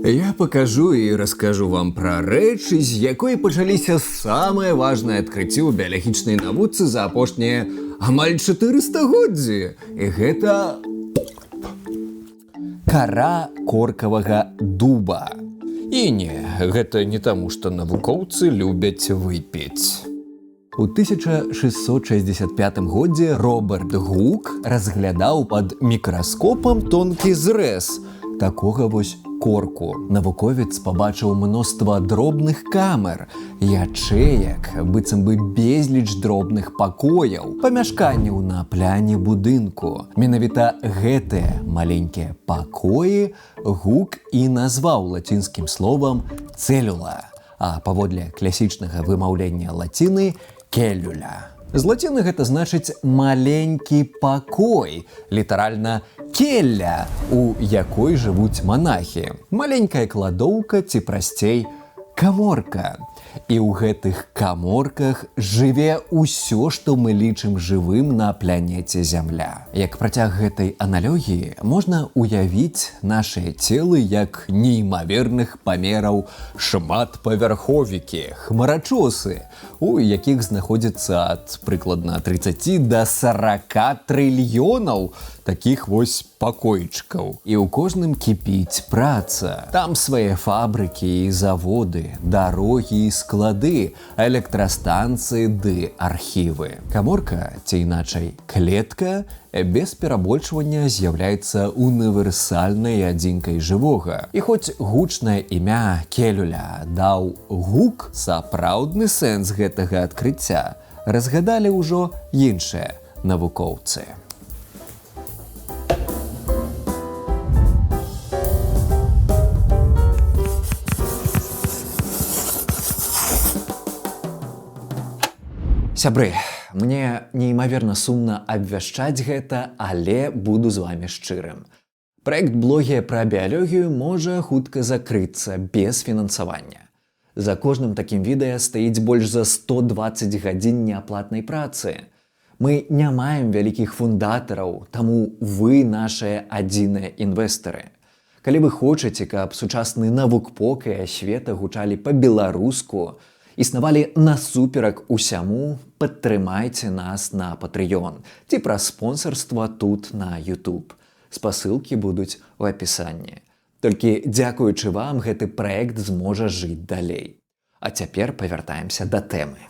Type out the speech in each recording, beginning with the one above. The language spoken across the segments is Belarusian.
Я покажу и расскажу вам про рэч, з якой пачаліся самыя важныя адкрыцці ў біялагічнай навуцы за апошнія амаль 400 годдзі. І гэта кара коркавага дуба. І не, гэта не таму, што навукоўцы любяць выпіць. У 1665 годзе Роберт Гук разглядаў пад мікраскопам тонкі зрэз такога вось корку. Навуковец пабачыў мноства дробных камер, ячэек, быццам бы безліч дробных пакояў, памяшканняў на пляне будынку. Менавіта гэтыя маленькія пакоі Гук і назваў лацінскім словам «цэлюла», а паводле класічнага вымаўлення лаціны «келюля». З лаціны гэта значыць «маленькі пакой», літаральна «келля», у якой жывуць манахі. Маленькая кладоўка ці прасцей каморка. І ў гэтых каморках жыве ўсё, што мы лічым жывым на планеце Зямля. Як працяг гэтай аналогіі, можна уявіць нашыя целы як неймаверных памераў шматпавярховікі, хмарачосы, у якіх знаходзіцца ад прыкладна 30 да 40 трыльёнаў такіх вось пакойчыкаў. І ў кожным кіпіць праца. Там свае фабрыкі і заводы, дарогі і склады, электрастанцыі ды архівы. Каморка, ці іначай клетка, без перабольшвання з'яўляецца універсальнай адзінкай жывога. І хоць гучнае імя келюля даў Гук сапраўдны сэнс гэтага адкрыцця, разгадалі ўжо іншыя навукоўцы. Сябры, мне неймаверна сумна абвяшчаць гэта, але буду з вамі шчырым. Праект блогія пра біялогію можа хутка закрыцца без фінансавання. За кожным такім відэа стаіць больш за 120 гадзін неаплатнай працы. Мы не маем вялікіх фундатараў, таму вы нашыя адзіныя інвестары. Калі вы хочаце, каб сучасны навукпок і асвета гучалі па-беларуску, існавалі насуперак усяму, падтрымайце нас на Patreon ці праз спонсарства тут на YouTube. Спасылкі будуць у апісанні. Толькі дзякуючы вам гэты праект зможа жыць далей. А цяпер павяртаемся да тэмы.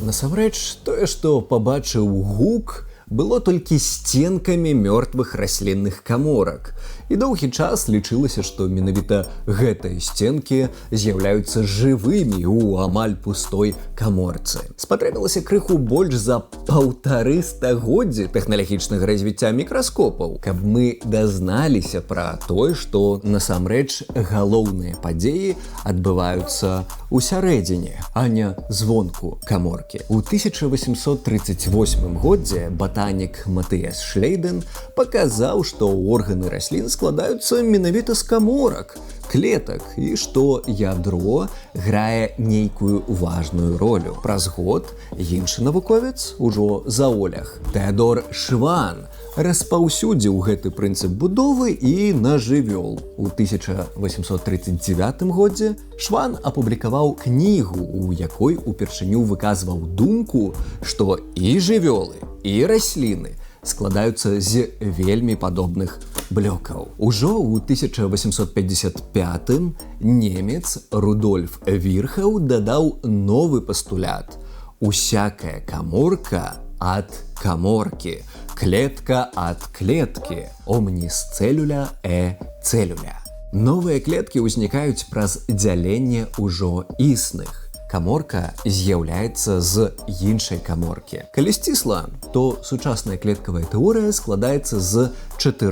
Насамрэч, тое, што пабачыў Гук, было толькі сценкамі мёртвых раслінных каморак. І доўгі час лічылася, што менавіта гэтыя сценкі з'яўляюцца жывымі ў амаль пустой каморцы. Спатрэбілася крыху больш за 1,5 стагоддзі тэхналагічнага развіцця мікраскопаў, каб мы дазналіся пра тое, што насамрэч галоўныя падзеі адбываюцца ў сярэдзіне, а не звонку каморкі. У 1838 годзе батанік Матыяс Шлейден паказаў, што органы раслін складаюцца менавіта з каморак, клетак, і што ядро грае нейкую важную ролю. Праз год іншы навуковец, ужо заолях, Теодор Шван, распаўсюдзіў гэты прынцып будовы і на жывёл. У 1839 годзе Шван апублікаваў кнігу, у якой упершыню выказваў думку, што і жывёлы, і расліны складаюцца з вельмі падобных блёкаў. Ужо ў 1855 немец Рудольф Вірхаў дадаў новы пастулят. Усякая каморка ад каморкі, клетка ад клеткі, omnis cellula e cellula. Новыя клеткі ўзнікаюць праз дзяленне ўжо існых. Каморка з'яўляецца з іншай каморкі. Калі сцісла, то сучасная клеткавая тэорыя складаецца з 4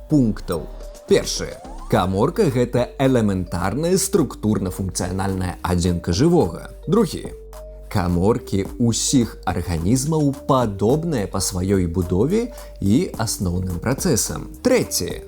пунктаў. Першае. Каморка – гэта элементарная структурна-функцыянальная адзінка жывога. Другі. Каморкі ўсіх арганізмаў падобныя па сваёй будове і асноўным працэсам. Трэцяе.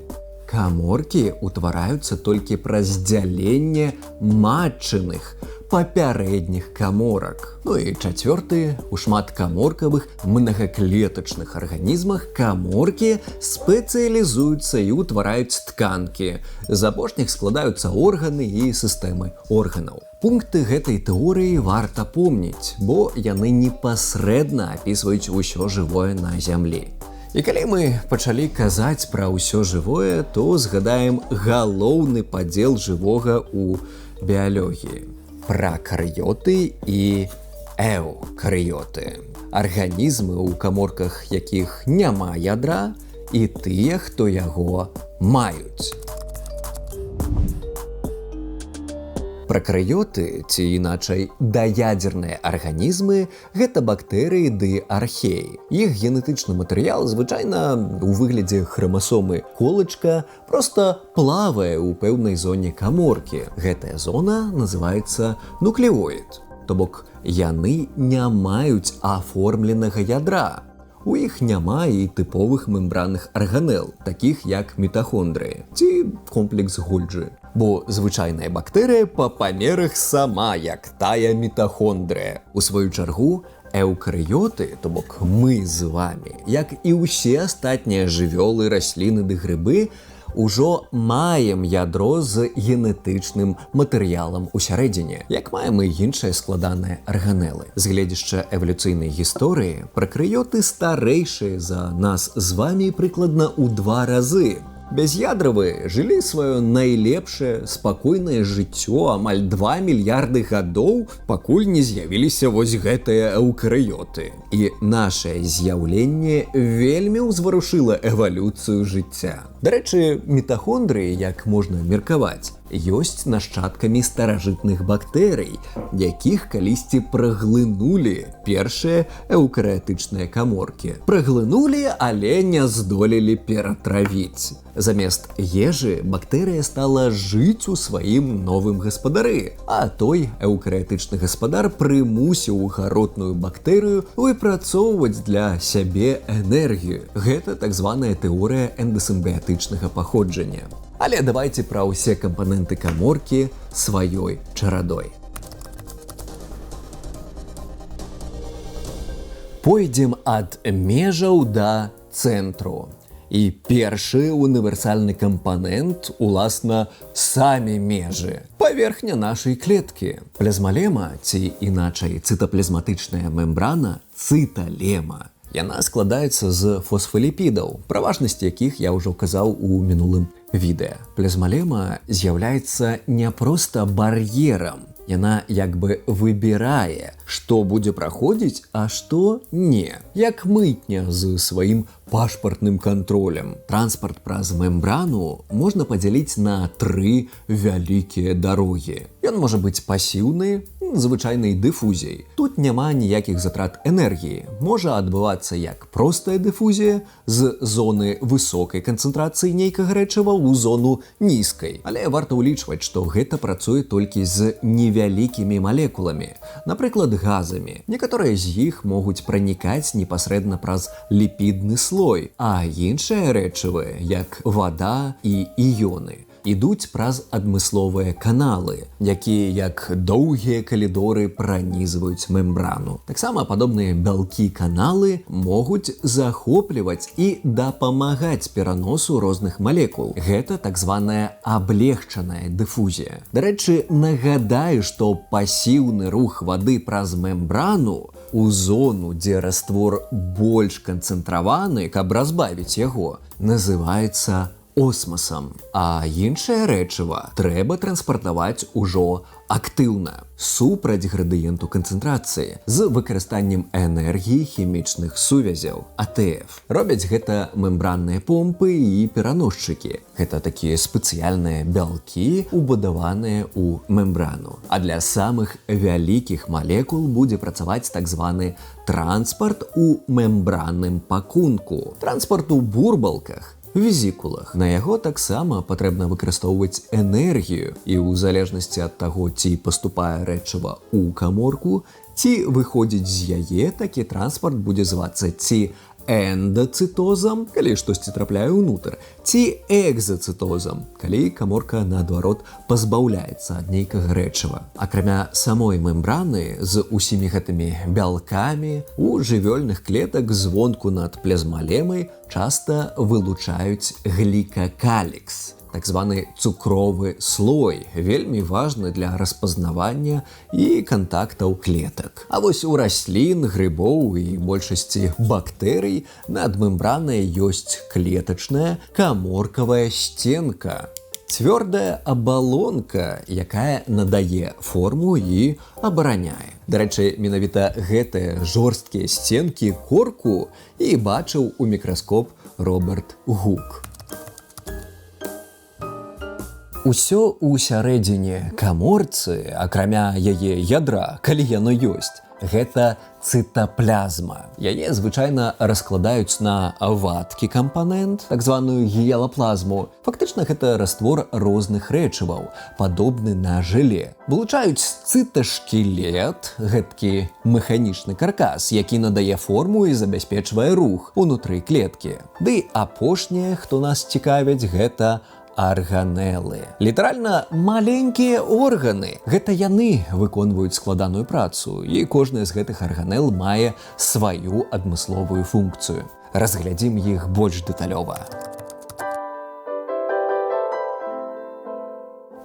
Каморкі ўтвараюцца толькі праз дзяленне матчыных папярэдніх каморак. Ну і чацвёрты, у шматкаморкавых многаклетачных арганізмах каморкі спецыялізуюцца і ўтвараюць тканкі. З апошніх складаюцца органы і сістэмы органаў. Пункты гэтай тэорыі варта помніць, бо яны непасрэдна апісваюць усё жывое на зямлі. І калі мы пачалі казаць пра ўсё жывое, то згадаем галоўны падзел жывога ў біялогіі. Пракарыёты і эўкарыёты. Арганізмы, у каморках якіх няма ядра, і тыя, хто яго маюць. Пракарыёты, ці іначай даядзерныя арганізмы, гэта бактэрыі ды археі. Іх генетычны матэрыял звычайна у выглядзе храмасомы колачка проста плавае ў пэўнай зоне каморкі. Гэтая зона называецца нуклеоід. То бок яны не маюць аформленага ядра. У іх няма і тыповых мембранных арганел, такіх як мітахондрыі ці комплекс Гольджы. Бо звычайная бактэрыя па памерах сама, як тая мітахондрыя. У сваю чаргу, эўкарыёты, то бок мы з вамі, як і ўсе астатнія жывёлы, расліны ды грыбы, ужо маем ядро з генетычным матэрыялам усярэдзіне, як маем і іншыя складаныя арганелы. З гледзяча эвалюцыйнай гісторыі, пракарыёты старэйшыя за нас з вамі прыкладна ў 2 разы. Бяз'ядравыя жылі сваё найлепшае спакойнае жыццё амаль 2 мільярды гадоў, пакуль не з'явіліся вось гэтыя эўкарыёты. І нашае з'яўленне вельмі ўзварушыла эвалюцыю жыцця. Дарэчы, мітахондрыі, як можна меркаваць, ёсць нашчадкамі старажытных бактэрый, якіх калісьці праглынулі першыя эўкарыятычныя каморкі. Праглынулі, але не здолелі ператравіць. Замест ежы бактэрыя стала жыць у сваім новым гаспадары, а той эўкарыятычны гаспадар прымусіў гаротную бактэрыю выпрацоўваць для сябе энергію. Гэта так званая тэорыя эндасімбіятычнага паходжання. Але давайце пра ўсе кампаненты каморкі сваёй чарадой. Пойдзем ад межаў да цэнтру. І першы універсальны кампанент, уласна, самі межы. Паверхня нашай клеткі. Плазмалема, ці іначай цытаплазматычная мембрана, цыталема. Яна складаецца з фосфаліпідаў, пра важнасць якіх я ўжо казаў у мінулым відэа. Плазмалема з'яўляецца не проста бар'ерам. Яна як бы выбірае, што будзе праходзіць, а што не. Як мытня з сваім пашпартным кантролем. Транспарт праз мембрану можна падзяліць на 3 вялікія дарогі. Ён можа быць пасіўны, звычайнай дыфузіяй. Тут няма ніякіх затрат энергіі. Можа адбывацца як простая дыфузія з зоны высокай канцэнтрацыі нейкага рэчыва ў зону нізкай. Але варта ўлічваць, што гэта працуе толькі з невялікімі малекуламі, напрыклад, газамі. Некаторыя з іх могуць пранікаць непасрэдна праз ліпідны слой, а іншыя рэчывы, як вада і іёны, ідуць праз адмысловыя каналы, якія як доўгія калідоры пранізваюць мембрану. Таксама падобныя бялкі-каналы могуць захопліваць і дапамагаць пераносу розных малекул. Гэта так званая аблегчаная дыфузія. Дарэчы, нагадаю, што пасіўны рух вады праз мембрану у зону, дзе раствор больш канцэнтраваны, каб разбавіць яго, называецца осмасам. А іншае рэчыва трэба транспартаваць ужо актыўна, супраць градыенту канцэнтрацыі, з выкарыстаннем энергіі хімічных сувязяў, АТФ. Робяць гэта мембранныя помпы і пераносчыкі. Гэта такія спецыяльныя бялкі, убудаваныя ў мембрану. А для самых вялікіх малекул будзе працаваць так званы транспарт у мембранным пакунку. Транспарт у бурбалках, везікулах. На яго таксама патрэбна выкарыстоўваць энергію, і ў залежнасці ад таго, ці паступае рэчыва ў каморку, ці выходзіць з яе, такі транспарт будзе звацца ці эндацытозам, калі штосьці трапляе ўнутр, ці экзацытозам, калі каморка, наадварот, пазбаўляецца ад нейкага рэчыва. Акрамя самой мембраны з усімі гэтымі бялкамі, у жывёльных клетак звонку над плазмалемай часта вылучаюць глікакалікс, так званы цукровы слой, вельмі важны для распазнавання і кантактаў клетак. А вось у раслін, грыбоў і большасці бактэрый над мембранай ёсць клетачная каморкавая сценка. Цвёрдая абалонка, якая надае форму і абараняе. Дарэчы, менавіта гэтыя жорсткія сценкі корку і бачыў у мікраскоп Роберт Гук. Усё ў сярэдзіне каморцы, акрамя яе ядра, калі яно ёсць, гэта цытаплазма. Яе звычайна раскладаюць на вадкі кампанент, так званую гіялаплазму. Фактычна гэта раствор розных рэчываў, падобны на желе. Вылучаюць цыташкілет, гэткі механічны каркас, які надае форму і забяспечвае рух унутры клеткі. Ды апошняе, хто нас цікавіць, гэта арганелы. Літаральна маленькія органы. Гэта яны выконваюць складаную працу, і кожная з гэтых арганел мае сваю адмысловую функцыю. Разглядзім іх больш дэталёва.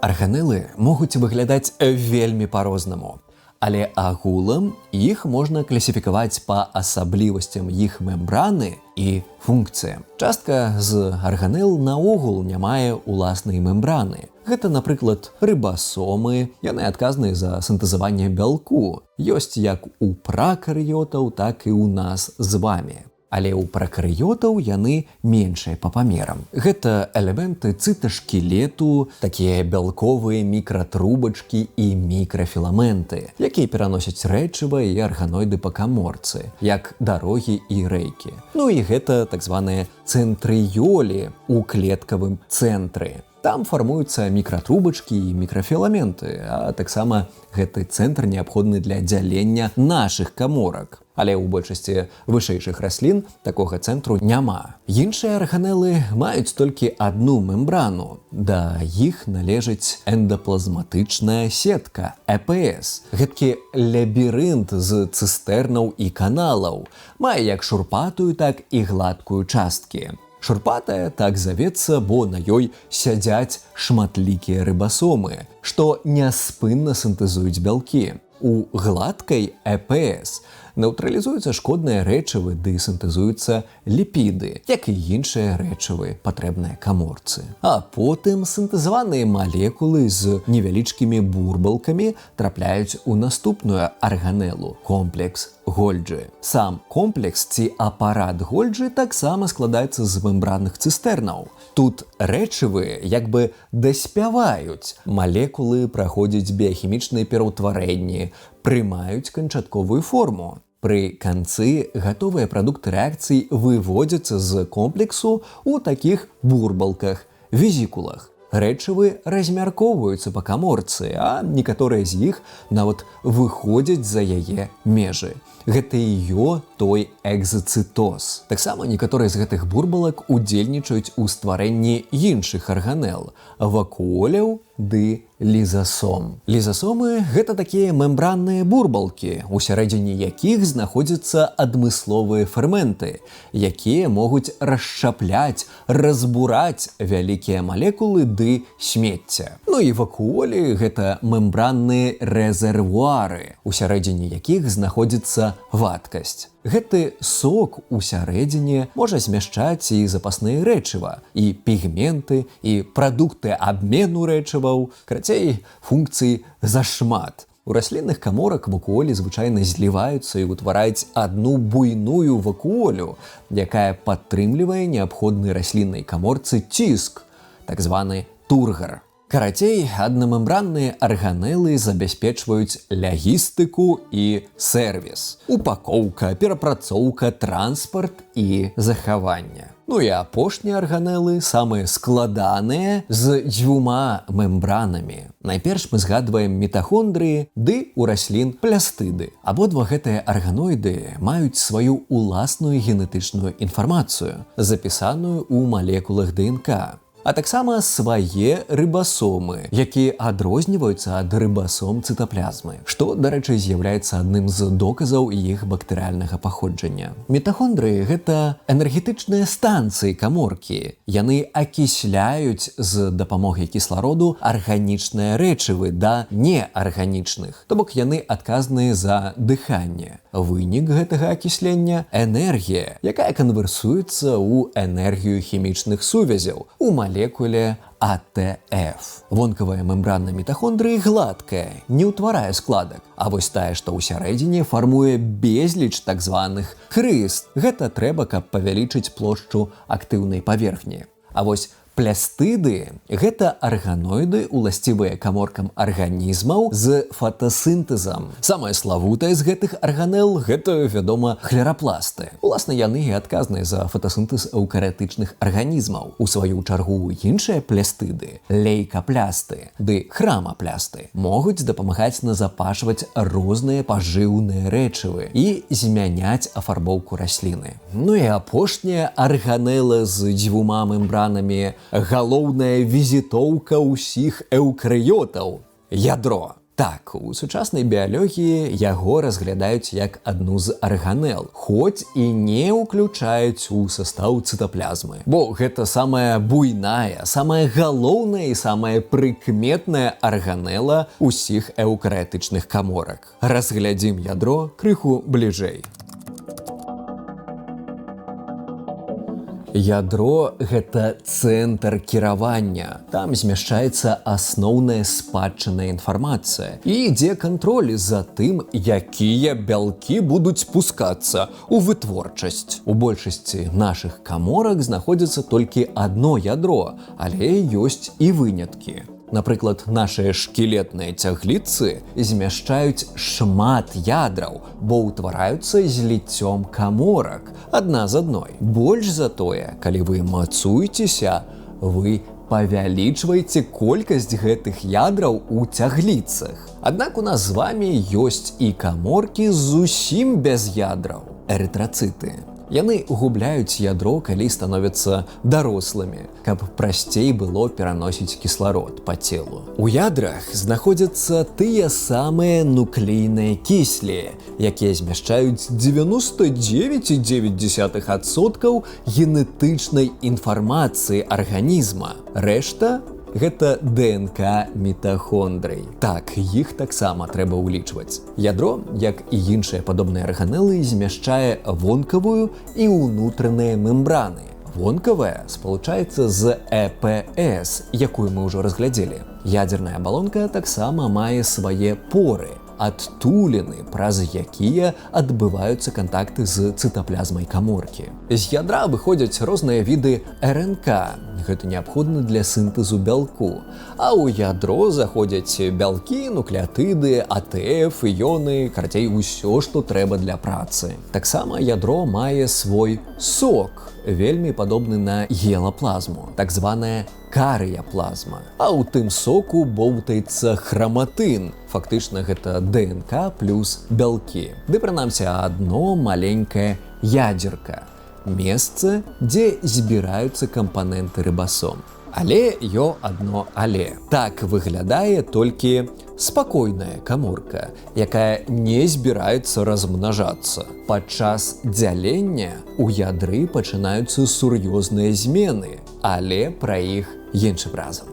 Арганелы могуць выглядаць вельмі па-рознаму. Але агулам іх можна класіфікаваць па асаблівасцям іх мембраны і функцыям. Частка з арганел наогул не мае уласнай мембраны. Гэта, напрыклад, рыбасомы, яны адказныя за сінтэзаванне бялку. Ёсць як у пракарыётаў, так і ў нас з вамі. Але ў пракарыётаў яны меншыя па памерам. Гэта элементы цыташкілету, такія бялковыя мікратрубачкі і мікрафіламенты, якія пераносяць рэчыва і арганоіды па каморцы, як дарогі і рэйкі. Ну і гэта так званыя цэнтрыёлі ў клеткавым цэнтры. Там фармуюцца мікратрубачкі і мікрафіламенты, а таксама гэты цэнтр неабходны для дзялення нашых каморак. Але ў большасці вышэйшых раслін такога цэнтру няма. Іншыя арганелы маюць толькі адну мембрану. Да іх належыць эндаплазматычная сетка, ЭПС. Гэткі лабірынт з цыстэрнаў і каналаў. Мае як шурпатую, так і гладкую часткі. Шурпатая так завецца, бо на ёй сядзяць шматлікія рыбасомы, што няспынна сінтэзуюць бялкі. У гладкай ЭПС нейтралізуюцца шкодныя рэчывы ды сінтэзуюцца ліпіды, як і іншыя рэчывы, патрэбныя каморцы. А потым сінтэзаваныя малекулы з невялічкімі бурбалкамі трапляюць у наступную арганелу – комплекс Гольджы. Сам комплекс ці апарат Гольджы таксама складаецца з мембранных цыстэрнаў. Тут рэчывы як бы даспяваюць. Малекулы праходзяць біяхімічныя пераўтварэнні, прымаюць канчатковую форму. Пры канцы гатовыя прадукты рэакцый выводзяцца з комплексу ў такіх бурбалках, везікулах. Рэчывы размяркоўваюцца па каморцы, а некаторыя з іх нават выходзяць за яе межы. Гэта і той экзацытоз. Таксама некаторыя з гэтых бурбалак удзельнічаюць у стварэнні іншых арганел – вакуоляў ды лізасом. Лізасомы – гэта такія мембранныя бурбалкі, у сярэдзіне якіх знаходзяцца адмысловыя ферменты, якія могуць расшчапляць, разбураць вялікія малекулы ды смецця. Ну і вакуолі – гэта мембранныя рэзервуары, у сярэдзіне якіх знаходзіцца вадкасць. Гэты сок у сярэдзіне можа змяшчаць і запасныя рэчыва, і пігменты, і прадукты абмену рэчываў, карацей, функцый зашмат. У раслінных каморак вакуолі звычайна зліваюцца і ўтвараюць адну буйную вакуолю, якая падтрымлівае неабходны расліннай каморцы ціск, так званы тургар. Карацей, аднамембранныя арганелы забяспечваюць лагістыку і сервіс, упакоўка, перапрацоўка, транспарт і захаванне. Ну і апошнія арганелы самыя складаныя з дзвюма мембранамі. Найперш мы згадваем мітахондрыі ды у раслін плястыды. Абодва гэтыя арганоіды маюць сваю уласную генетычную інфармацыю, запісаную ў малекулах ДНК. А таксама свае рыбасомы, якія адрозніваюцца ад рыбасом цытаплазмы, што, дарэчы, з'яўляецца адным з доказаў іх бактэрыяльнага паходжання. Мітахондрыі – гэта энергетычныя станцыі каморкі. Яны акісляюць з дапамогай кіслароду арганічныя рэчывы да неарганічных, то бок яны адказныя за дыханне. Вынік гэтага акіслення – энергія, якая канверсуецца ў энергію хімічных сувязяў у молекуле АТФ. Вонкавая мембрана мітахондрыі гладкая, не ўтварае складак, а вось тая, што ўсярэдзіне, фармуе безліч так званых крыст. Гэта трэба, каб павялічыць плошчу актыўнай паверхні. А вось плястыды – гэта арганоіды, уласцівыя каморкам арганізмаў з фотасінтэзам. Самае славутае з гэтых арганел – гэта, вядома, хлерапласты. Уласна, яны і адказныя за фотасінтэз эўкарыятычных арганізмаў. У сваю чаргу іншыя плястыды – лейкаплясты ды храмаплясты – могуць дапамагаць назапашваць розныя пажыўныя рэчывы і змяняць афарбоўку расліны. Ну і апошняя арганела з дзвюма мембранамі – галоўная візітоўка ўсіх эўкарыётаў – ядро. Так, у сучаснай біялогіі яго разглядаюць як адну з арганел, хоць і не ўключаюць у састаў цытаплазмы. Бо гэта самая буйная, самая галоўная і самая прыкметная арганела ўсіх эўкарыятычных каморак. Разглядзім ядро крыху бліжэй. Ядро – гэта цэнтр кіравання. Там змяшчаецца асноўная спадчынная інфармацыя. І ідзе кантроль за тым, якія бялкі будуць пускацца ў вытворчасць. У большасці нашых каморак знаходзіцца толькі адно ядро, але ёсць і выняткі. Напрыклад, нашыя шкілетныя цягліцы змяшчаюць шмат ядраў, бо ўтвараюцца зліццём каморак, адна з адной. Больш за тое, калі вы мацуецеся, вы павялічваеце колькасць гэтых ядраў у цягліцах. Аднак у нас з вамі ёсць і каморкі зусім без ядраў – эрытрацыты. Яны губляюць ядро, калі становяцца дарослымі, каб прасцей было пераносіць кісларод па целу. У ядрах знаходзяцца тыя самыя нуклейныя кіслі, якія змяшчаюць 99,9% генетычнай інфармацыі арганізма. Рэшта – гэта ДНК мітахондрый. Так, іх таксама трэба ўлічваць. Ядро, як і іншыя падобныя арганелы, змяшчае вонкавую і ўнутраныя мембраны. Вонкавая спалучаецца з ЭПС, якую мы ўжо разглядзелі. Ядзерная абалонка таксама мае свае поры, адтуліны, праз якія адбываюцца кантакты з цытаплазмай каморкі. З ядра выходзяць розныя віды РНК. Гэта неабходна для сінтэзу бялку. А ў ядро заходзяць бялкі, нуклеатыды, АТФ, іёны, карацей, усё, што трэба для працы. Таксама ядро мае свой сок, вельмі падобны на гелаплазму, так званая карыяплазма. А ў тым соку боўтаецца храматын. Фактычна гэта ДНК плюс бялкі. Ды прынамсі адно маленькае ядзерка. Месца, дзе збіраюцца кампаненты рыбасом. Але адно але. Так выглядае толькі спакойная каморка, якая не збіраецца размнажацца. Падчас дзялення у ядры пачынаюцца сур'ёзныя змены, але пра іх іншым разам.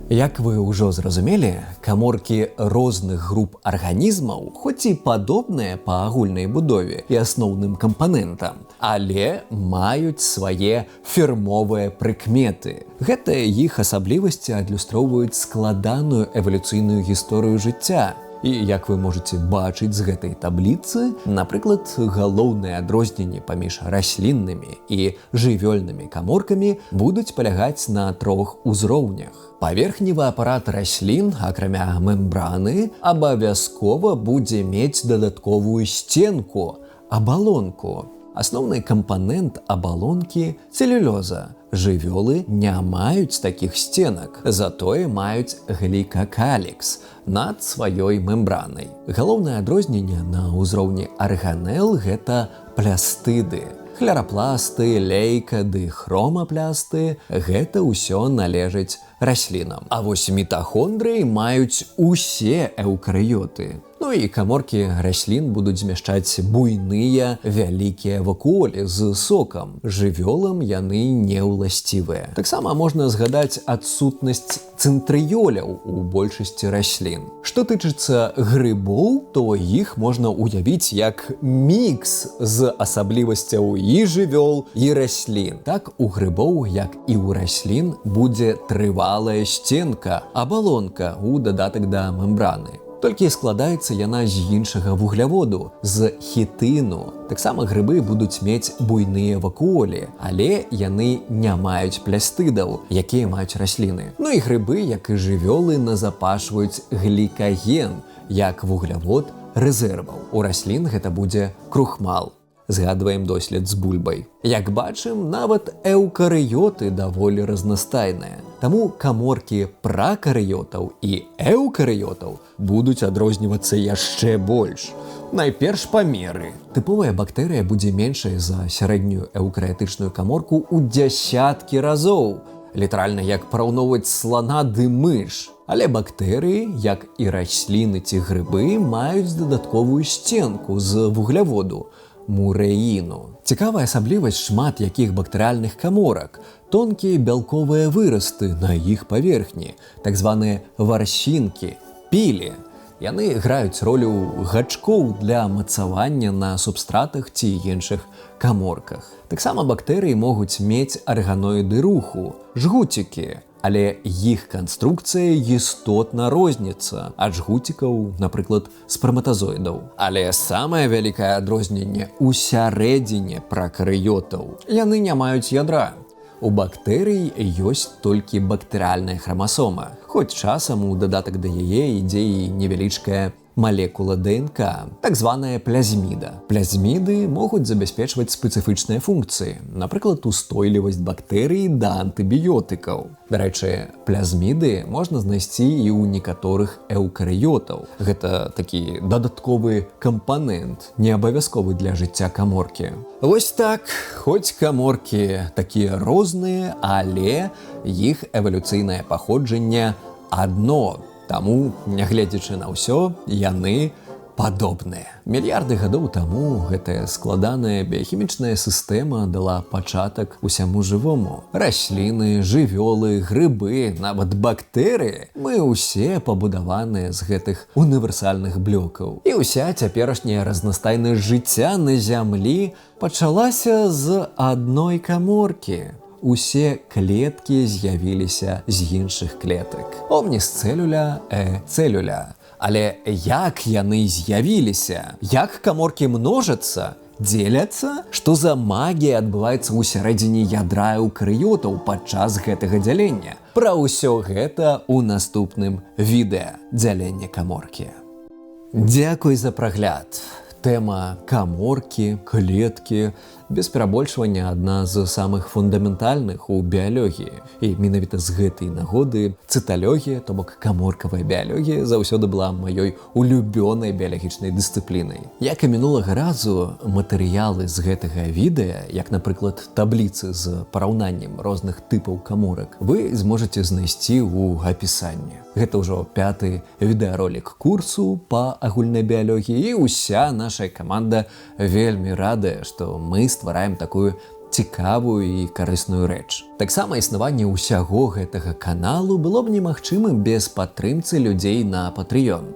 Як вы ўжо зразумелі, каморкі розных груп арганізмаў, хоць і падобныя па агульнай будове і асноўным кампанентам, але маюць свае фірмовыя прыкметы. Гэтыя іх асаблівасці адлюстроўваюць складаную эвалюцыйную гісторыю жыцця І як вы можаце бачыць з гэтай табліцы, напрыклад, галоўныя адрозненні паміж расліннымі і жывёльнымі каморкамі будуць палягаць на 3 узроўнях. Паверхневы апарат раслін, акрамя мембраны, абавязкова будзе мець дадатковую сценку – абалонку. Асноўны кампанент абалонкі – цэлюлёза. Жывёлы не маюць такіх сценак, затое маюць глікакалікс над сваёй мембранай. Галоўнае адрозненне на ўзроўні арганел – гэта плястыды. Хларапласты, лейкады, хромаплясты – гэта ўсё належыць раслінам. А вось мітахондрыі маюць усе эўкарыёты. Ну і каморкі раслін будуць змяшчаць буйныя вялікія вакуолі з сокам. Жывёлам яны не ўласцівыя. Таксама можна згадаць адсутнасць цэнтрыёляў у большасці раслін. Што тычыцца грыбоў, то іх можна ўявіць як мікс з асаблівасцяў і жывёл, і раслін. Так у грыбоў, як і ў раслін, будзе трывалая сценка, абалонка ў дадатак да мембраны. Толькі складаецца яна з іншага вугляводу, з хітыну. Таксама грыбы будуць мець буйныя вакуолі, але яны не маюць плястыдаў, якія маюць расліны. Ну і грыбы, як і жывёлы, назапашваюць глікаген, як вуглявод рэзерваў. У раслін гэта будзе крухмал. Згадваем дослед з бульбай. Як бачым, нават эўкарыёты даволі разнастайныя. Таму каморкі пракарыётаў і эўкарыётаў будуць адрознівацца яшчэ больш. Найперш памеры. Тыповая бактэрыя будзе меншая за сярэднюю эўкарыятычную каморку ў дзясяткі разоў. Літаральна як параўноўваць слана ды мыш. Але бактэрыі, як і расліны ці грыбы, маюць дадатковую сценку з вугляводу – мурэіну. Цікавая асаблівасць шмат якіх бактэрыяльных каморак – тонкія бялковыя вырасты на іх паверхні, так званыя варсінкі, пілі. Яны граюць ролю гачкоў для мацавання на субстратах ці іншых каморках. Таксама бактэрыі могуць мець арганоіды руху – жгуцікі, але іх канструкцыя істотна розніцца ад жгуцікаў, напрыклад, сперматазоідаў. Але самае вялікае адрозненне ў сярэдзіне пракарыётаў. Яны не маюць ядра. У бактэрый ёсць толькі бактэрыяльная храмасома, хоць часам у дадатак да яе ідзе і невялічкая малекула ДНК, так званая плазміда. Плазміды могуць забяспечваць спецыфічныя функцыі, напрыклад, устойлівасць бактэрый да антыбіётыкаў. Дарэчы, плазміды можна знайсці і ў некаторых эўкарыётаў. Гэта такі дадатковы кампанент, не абавязковы для жыцця каморкі. Вось так, хоць каморкі такія розныя, але іх эвалюцыйнае паходжанне адно. Таму, нягледзячы на ўсё, яны падобныя. Мільярды гадоў таму гэтая складаная біяхімічная сістэма дала пачатак усяму жывому. Расліны, жывёлы, грыбы, нават бактэрыі – мы ўсе пабудаваныя з гэтых універсальных блёкаў. І ўся цяперашняя разнастайнасць жыцця на зямлі пачалася з адной каморкі. Усе клеткі з'явіліся з іншых клетак. Омніс цэлюля, цэлюля. Але як яны з'явіліся? Як каморкі множацца? Дзеляцца? Што за магія адбываецца ў сярэдзіне ядра эўкарыётаў падчас гэтага дзялення? Пра ўсё гэта ў наступным відэа дзялення каморкі. Дзякуй за прагляд. Тэма каморкі, клеткі, без перабольшвання адна з самых фундаментальных у біялогіі. І менавіта з гэтай нагоды цыталогія, то бок каморкавая біялогія, заўсёды была маёй улюбёнай біялагічнай дысцыплінай. Як і мінулага разу, матэрыялы з гэтага відэа, як, напрыклад, табліцы з параўнаннем розных тыпаў каморак, вы зможаце знайсці ў апісанні. Гэта ўжо 5-й відэаролік курсу па агульнай біялогіі, і ўся наша каманда вельмі радая, што мы ствараем такую цікавую і карысную рэч. Таксама існаванне ўсяго гэтага каналу было б немагчымым без падтрымцы людзей на Patreon.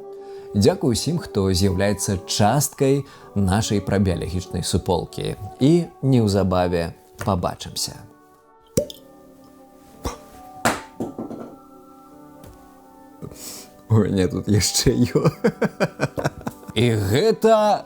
Дзякуй усім, хто з'яўляецца часткай нашай прабіялагічнай суполкі. І неўзабаве пабачымся. Ой, не, тут яшчэ ё. І гэта